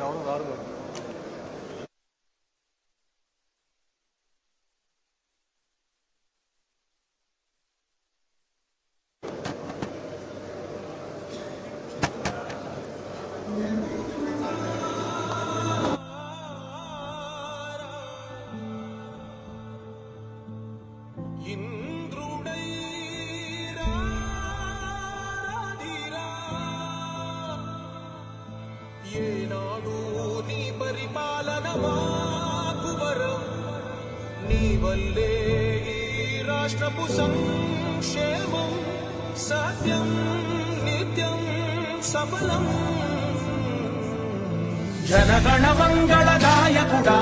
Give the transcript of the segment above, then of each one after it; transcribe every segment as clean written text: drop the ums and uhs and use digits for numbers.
ఎవరు రారు. ఏనాడు నీ పరిపాలన మాకు వరం, నీ వల్లే ఈ రాష్ట్రపు సంక్షేమం సత్యం నిత్యం సఫలం. జనగణ మంగళ నాయకుడా,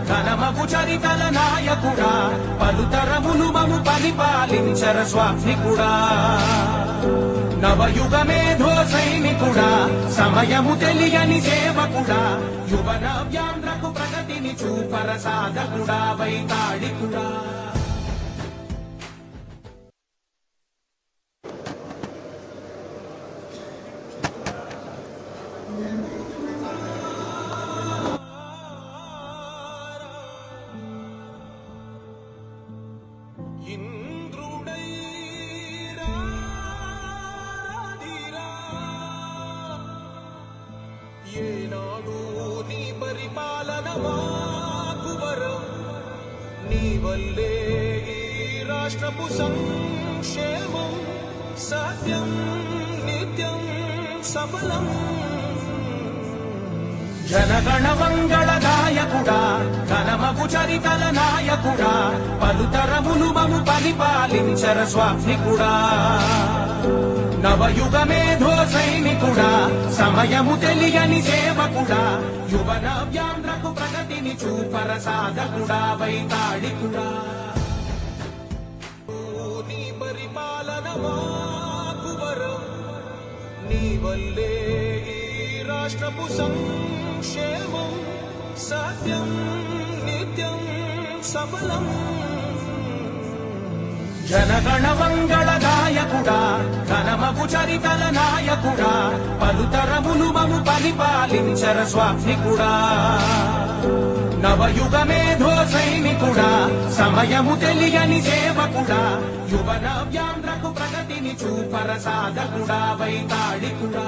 ఘనమగు చరితల నాయకుడా, పలుతరములు మము పరిపాలించర స్వామికుడా. నవయుగ మేధో సైనికుడా, సమయము తెలియని సేవకుడా, యువన వ్యాంధ్రకు ప్రగతిని చూపర సాధకుడా, వైతాళికుడా. ఏనాడు నీ పరిపాలన మాకు వరం, నీ వల్లే ఈ రాష్ట్రపు సంక్షేమం సత్యం నిత్యం సఫలం. జనగణ మంగళ నాయకుడా, ఘనమగు చరితల నాయకుడా, పలుతరములు మము పరిపాలించర స్వామికుడా. నవయుగ మేధో సైనికుడా, సమయము తెలియని సేవకుడా, యువన వ్యాంధ్రకు ప్రగతిని చూపర సాధకుడా, వైతాళికుడా. నీ పరిపాలన మాకు వరం, నీ వల్లే ఈ రాష్ట్రపు సంక్షేమం సత్యం నిత్యం సఫలం. జనగణ మంగళ నాయకుడా, ఘనమగు చరితల నాయకుడా, పలుతరములు మము పరిపాలించర స్వామికుడా. నవయుగ మేధో సైనికుడా, సమయము తెలియని సేవకుడా, యువన వ్యాంధ్రకు ప్రగతిని చూపర సాధకుడా, వైతాళికుడా.